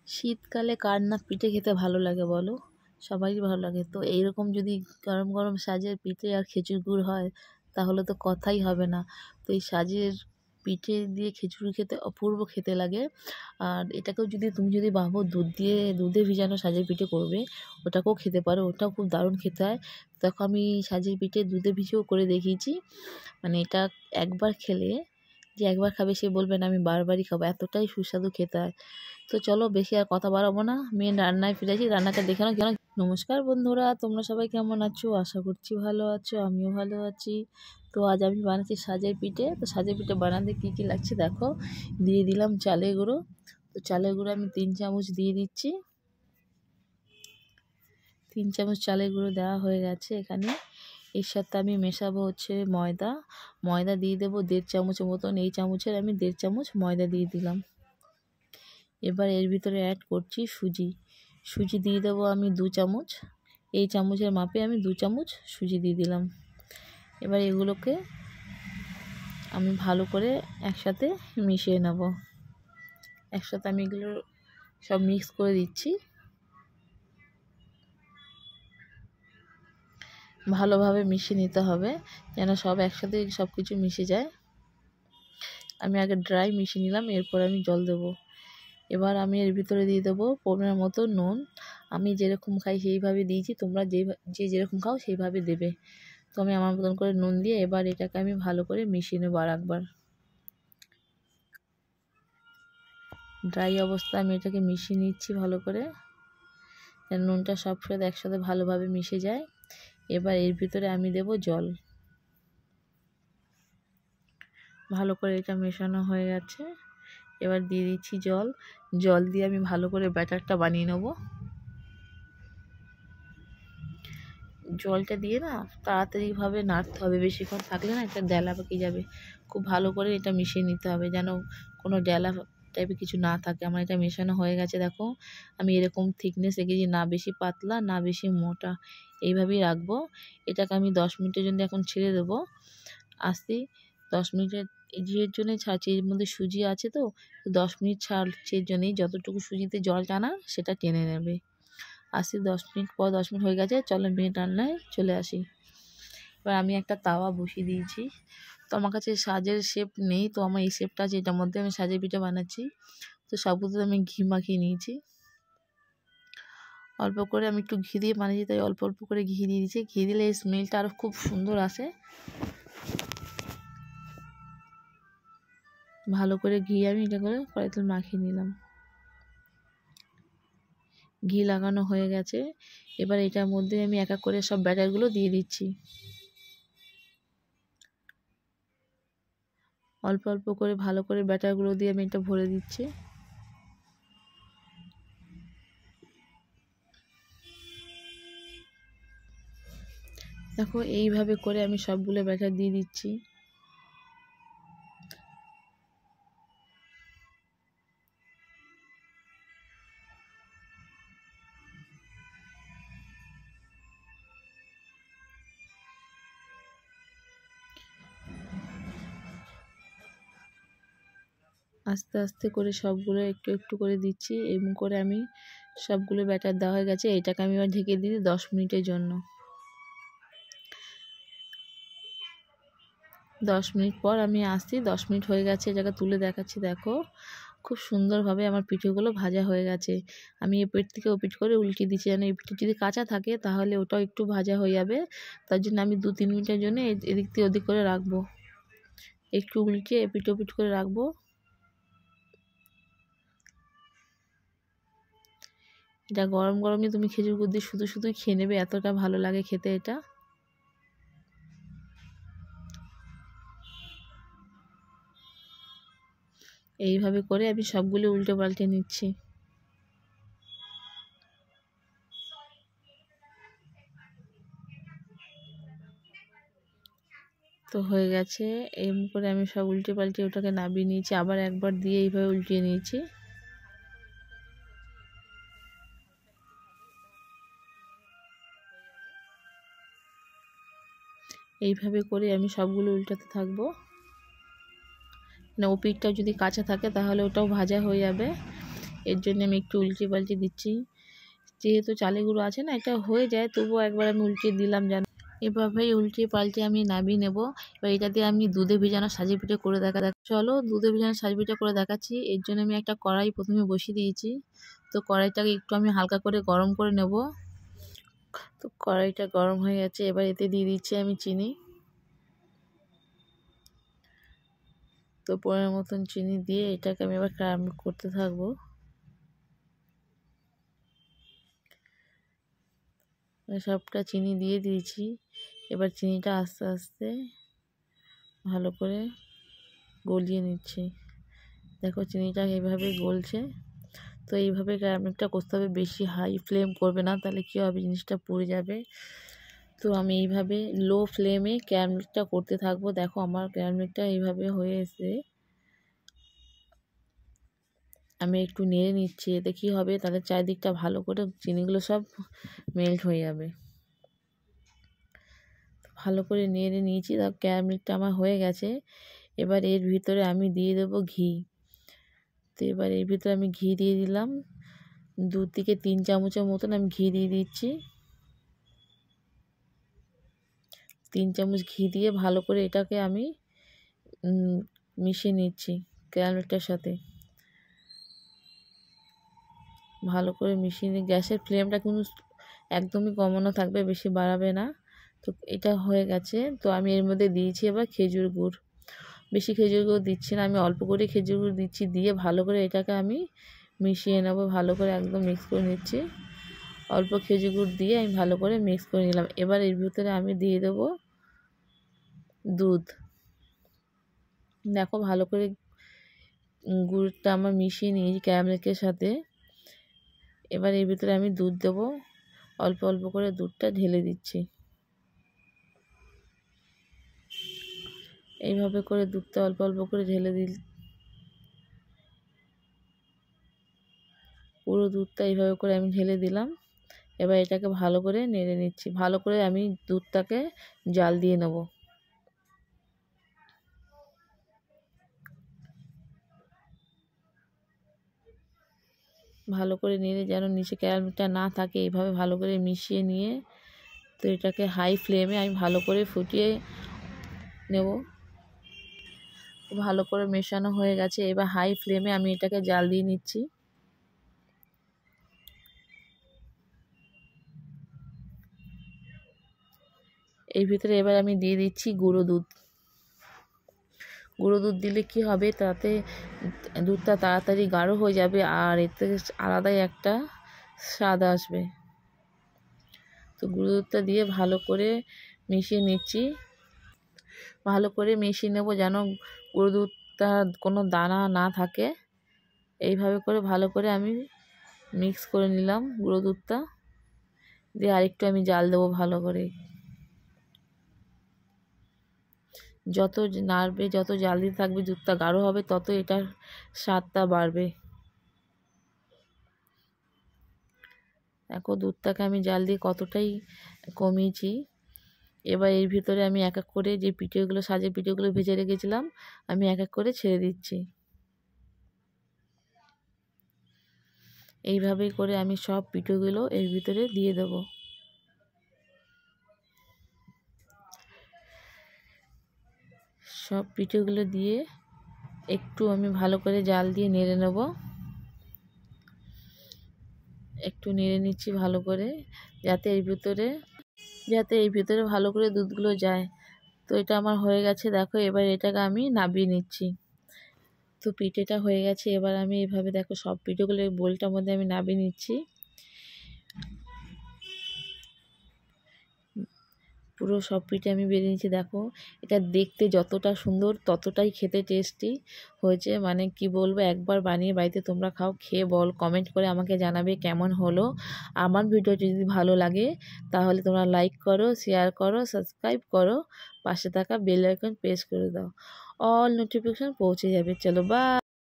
শীতকালে কার না পিঠে খেতে ভালো লাগে বলো? সবারই ভালো লাগে। তো এইরকম যদি গরম গরম সাজের পিঠে আর খেজুর গুড় হয় তাহলে তো কথাই হবে না। তো এই সাজের পিঠে দিয়ে খিচুড়ি খেতে অপূর্ব খেতে লাগে। আর এটাকেও যদি তুমি যদি ভাবো দুধে ভিজানো সাজের পিঠে করবে, ওটাকেও খেতে পারো, ওটাও খুব দারুণ খেতে হয়। দেখো আমি সাজের পিঠে দুধে ভিজিয়েও করে দেখিয়েছি। মানে এটা একবার খেলে, যে একবার খাবে সে বলবে না আমি বারবারই খাবো, এতটাই সুস্বাদু খেতে হয়। তো চলো বেশি আর কথা বাড়াবো না, মেন রান্নায় ফিরে আসি, রান্নাটা দেখে নাও কেন। নমস্কার বন্ধুরা, তোমরা সবাই কেমন আছো? আশা করছি ভালো আছো, আমিও ভালো আছি। তো আজ আমি বানাচ্ছি সাজের পিঠে। তো সাজের পিঠে বানাতে কী কী লাগছে দেখো। দিয়ে দিলাম চালের গুঁড়ো। তো চালের গুঁড়ো আমি 3 চামচ দিয়ে দিচ্ছি। 3 চামচ চালের গুঁড়ো দেওয়া হয়ে গেছে এখানে। এর সাথে আমি মেশাবো হচ্ছে ময়দা। ময়দা দিয়ে দেবো 1.5 চামচের মতন। এই চামচের আমি 1.5 চামচ ময়দা দিয়ে দিলাম। এবার এর ভিতরে অ্যাড করছি সুজি। সুজি দিয়ে দেবো আমি 2 চামচ। এই চামচের মাপে আমি 2 চামচ সুজি দিয়ে দিলাম। এবার এগুলোকে আমি ভালো করে একসাথে মিশিয়ে নেব। একসাথে আমি এগুলো সব মিক্স করে দিচ্ছি। ভালোভাবে মিশিয়ে নিতে হবে যেন সব একসাথে সব কিছু মিশে যায়। আমি আগে ড্রাই মিশিয়ে নিলাম, এরপর আমি জল দেবো। এবার আমি এর ভিতরে দিয়ে দেবো পরিমাণ মতো নুন। আমি যেরকম খাই সেইভাবে দিয়েছি, তোমরা যেরকম খাও সেইভাবে দেবে। তো আমি আমার মতন করে নুন দিয়ে এবার এটাকে আমি ভালো করে মিশিয়ে নেবো। আর একবার ড্রাই অবস্থায় আমি এটাকে মিশিয়ে নিচ্ছি ভালো করে, যেন নুনটা সব সাথে একসাথে ভালোভাবে মিশে যায়। এবার এর ভিতরে আমি দেব জল। ভালো করে এটা মেশানো হয়ে গেছে, এবার দিয়ে দিচ্ছি জল। জল দিয়ে আমি ভালো করে ব্যাটারটা বানিয়ে নেব। জলটা দিয়ে না তাড়াতাড়িভাবে নাড়তে হবে, বেশিক্ষণ থাকলে না এটা ডেলা পেকে যাবে। খুব ভালো করে এটা মিশিয়ে নিতে হবে যেন কোনো ডেলা টাইপের কিছু না থাকে। আমার এটা মেশানো হয়ে গেছে দেখো। আমি এরকম থিকনেস রেখেছি, না বেশি পাতলা না বেশি মোটা, এইভাবেই রাখবো। এটাকে আমি 10 মিনিটের জন্য এখন ছেড়ে দেবো। আস্তে 10 মিনিটের এর জন্য ছাড়ছি, এর মধ্যে সুজি আছে তো 10 মিনিট ছাড়ছি। এর জন্যই যতটুকু সুজিতে জল টানা সেটা টেনে নেবে। 10 মিনিট পর 10 মিনিট হয়ে গেছে, চলো মিনিট রান্নায় চলে আসি। এবার আমি একটা তাওয়া বসিয়ে দিয়েছি। তো আমার কাছে সাজের শেপ নেই, তো আমার এই শেপটা আছে, এটার মধ্যে আমি সাজের পিঠে বানাচ্ছি। তো সবগুলোতে আমি ঘি মাখিয়ে নিয়েছি। অল্প করে আমি একটু ঘি দিয়ে বানিয়েছি, তাই অল্প অল্প করে ঘি দিয়ে দিয়েছি। ঘি দিলে এই স্মেলটা আরও খুব সুন্দর আসে। ভালো করে ঘি আমি এটা করে কড়াইতে মাখিয়ে নিলাম। ঘি লাগানো হয়ে গেছে। এবার এটার মধ্যে আমি এক এক করে সব ব্যাটারগুলো দিয়ে দিচ্ছি। অল্প অল্প করে ভালো করে ব্যাটারগুলো দিয়ে আমি এটা ভরে দিচ্ছি। দেখো এইভাবে করে আমি সবগুলো ব্যাটার দিয়ে দিচ্ছি। আস্তে আস্তে করে সবগুলো একটু একটু করে দিচ্ছি। এরকম করে আমি সবগুলো ব্যাটার দেওয়া হয়ে গেছে। এটাকে আমি এবার ঢেকে দিই 10 মিনিটের জন্য। 10 মিনিট পর আমি আসছি। 10 মিনিট হয়ে গেছে, এটাকে তুলে দেখাচ্ছি। দেখো খুব সুন্দরভাবে আমার পিঠেগুলো ভাজা হয়ে গেছে। আমি এ পিঠ থেকে ও পিঠ করে উল্টে দিচ্ছি, যেন এই পিঠ যদি কাঁচা থাকে তাহলে ওটাও একটু ভাজা হয়ে যাবে। তার জন্য আমি 2-3 মিনিটের জন্য এদিক থেকে ওদিক করে রাখবো, একটু উল্টে এপিঠ ওপিঠ করে রাখবো। এটা গরম গরমই তুমি খেজুর গুড় দিয়ে শুধু শুধুই খেয়ে নেবে, এতটা ভালো লাগে খেতে এটা। এইভাবে করে আমি সবগুলো উল্টে পাল্টে নিচ্ছি। তো হয়ে গেছে। এরকম করে আমি সব উল্টে পাল্টে ওটাকে নামিয়ে নিয়েছি। আবার একবার দিয়ে এইভাবে উল্টিয়ে নিয়েছি। এইভাবে করে আমি সবগুলো উল্টাতে থাকবো। মানে ও পিঠটা যদি কাঁচা থাকে তাহলে ওটাও ভাজা হয়ে যাবে। এর জন্য আমি একটু উল্টে পাল্টে দিচ্ছি। যেহেতু চালের গুঁড়ো আছে না, এটা হয়ে যায়, তবুও একবার আমি উল্টে দিলাম যেন। এভাবেই উল্টে পাল্টে আমি নামিয়ে নেব। এবার এটা দিয়ে আমি দুধে ভেজানো সাজে পিঠে করে চলো দুধে ভেজানো সাজে পিঠে করে দেখাচ্ছি। এর জন্য আমি একটা কড়াই প্রথমে বসিয়ে দিয়েছি। তো কড়াইটাকে একটু আমি হালকা করে গরম করে নেব। তো কড়াইটা গরম হয়ে গেছে, এবার এতে দিয়ে দিচ্ছি আমি চিনি। তো পরিমাণ মতন চিনি দিয়ে এটাকে আমি এবার ক্যারামেল করতে থাকবো। সবটা চিনি দিয়ে দিয়েছি। এবার চিনিটা আস্তে আস্তে ভালো করে গলিয়ে নিচ্ছি। দেখো চিনিটা এইভাবে গলছে। তো এইভাবে ক্যারামেলটা করতে হবে, বেশি হাই ফ্লেম করবে না, তাহলে কী হবে, জিনিসটা পুড়ে যাবে। তো আমি এইভাবে লো ফ্লেমে ক্যারামেলটা করতে থাকবো। দেখো আমার ক্যারামেলটা এইভাবে হয়ে এসে আমি একটু নেড়ে নিচ্ছি। এতে কী হবে, তাহলে চারিদিকটা ভালো করে চিনিগুলো সব মেল্ট হয়ে যাবে। ভালো করে নেড়ে নিয়েছি, তার ক্যারামেলটা আমার হয়ে গেছে। এবার এর ভিতরে আমি দিয়ে দেবো ঘি। তো এবার এর ভিতরে আমি ঘি দিয়ে দিলাম, 2 থেকে 3 চামচের মতন আমি ঘি দিয়ে দিচ্ছি। 3 চামচ ঘি দিয়ে ভালো করে এটাকে আমি মিশিয়ে নিচ্ছি ক্যারামেলটার সাথে। ভালো করে মিশিয়ে নিয়ে গ্যাসের ফ্লেমটা কিন্তু একদমই কমানো থাকবে, বেশি বাড়াবে না। তো এটা হয়ে গেছে। তো আমি এর মধ্যে দিয়েছি এবার খেজুর গুড়। বেশি খেজুর গুঁড়ো দিচ্ছি না, আমি অল্প করে খেজুর গুঁড়ো দিচ্ছি। দিয়ে ভালো করে এটাকে আমি মিশিয়ে নেব, ভালো করে একদম মিক্স করে নিচ্ছি। অল্প খেজুর গুড় দিয়ে আমি ভালো করে মিক্স করে নিলাম। এবার এর ভিতরে আমি দিয়ে দেবো দুধ। দেখো ভালো করে গুড়টা আমার মিশিয়ে নিয়েছি ক্যারামেলের সাথে। এবার এর ভিতরে আমি দুধ দেবো, অল্প অল্প করে দুধটা ঢেলে দিচ্ছি। এইভাবে করে দুধটা অল্প অল্প করে ঢেলে পুরো দুধটা এইভাবে করে আমি ঢেলে দিলাম। এবার এটাকে ভালো করে নেড়ে নিচ্ছি। ভালো করে আমি দুধটাকে জাল দিয়ে নেব। ভালো করে নেড়ে যেন নিচে ক্যারামেলটা না থাকে, এইভাবে ভালো করে মিশিয়ে নিয়ে তো এটাকে হাই ফ্লেমে আমি ভালো করে ফুটিয়ে নেব। ভালো করে মেশানো হয়ে গেছে, এবার হাই ফ্লেমে আমি এটাকে জাল দিয়ে নিচ্ছি। এর ভিতরে এবার আমি দিয়ে দিচ্ছি গুঁড়ো দুধ। গুঁড়ো দুধ দিলে কি হবে, তাতে দুধটা তাড়াতাড়ি গাঢ় হয়ে যাবে আর এতে আলাদাই একটা স্বাদ আসবে। তো গুঁড়ো দুধটা দিয়ে ভালো করে মিশিয়ে নিচ্ছি। ভালো করে মিশিয়ে নেব যেন গুঁড়ো দুধটা কোনো দানা না থাকে। এইভাবে করে ভালো করে আমি মিক্স করে নিলাম গুঁড়ো দুধটা দিয়ে। আরেকটু আমি জাল দেবো ভালো করে। যত নাড়বে, যত জাল দিতে থাকবে, দুধটা গাঢ় হবে, তত এটার স্বাদটা বাড়বে। দেখো দুধটাকে আমি জাল দিয়ে কতটাই কমিয়েছি। এবার এর ভিতরে আমি এক এক করে যে পিঠেগুলো, সাজের পিঠেগুলো ভেজে রেখেছিলাম, আমি এক এক করে ছেড়ে দিচ্ছি। এইভাবেই করে আমি সব পিঠেগুলো এর ভিতরে দিয়ে দেব। সব পিঠেগুলো দিয়ে একটু আমি ভালো করে জাল দিয়ে নেড়ে নেব। একটু নেড়ে নিচ্ছি ভালো করে, যাতে এই ভিতরে ভালো করে দুধগুলো যায়। তো এটা আমার হয়ে গেছে। দেখো এবার এটাকে আমি নামিয়ে নিচ্ছি। তো পিঠেটা হয়ে গেছে। এবার আমি এইভাবে দেখো সব পিঠেগুলো বোলটার মধ্যে আমি নামিয়ে নিচ্ছি। পুরো সব পিঠে আমি বেরিয়ে নিচ্ছি। দেখো এটা দেখতে যতটা সুন্দর ততটাই খেতে টেস্টি হয়েছে, মানে কি বলবো, একবার বানিয়ে বাড়িতে তোমরা খাও, খেয়ে কমেন্ট করে আমাকে জানাবে কেমন হলো। আমার ভিডিওটি যদি ভালো লাগে তাহলে তোমরা লাইক করো, শেয়ার করো, সাবস্ক্রাইব করো, পাশে থাকা বেল আইকন প্রেস করে দাও, অল নোটিফিকেশন পৌঁছে যাবে। চলো বাই।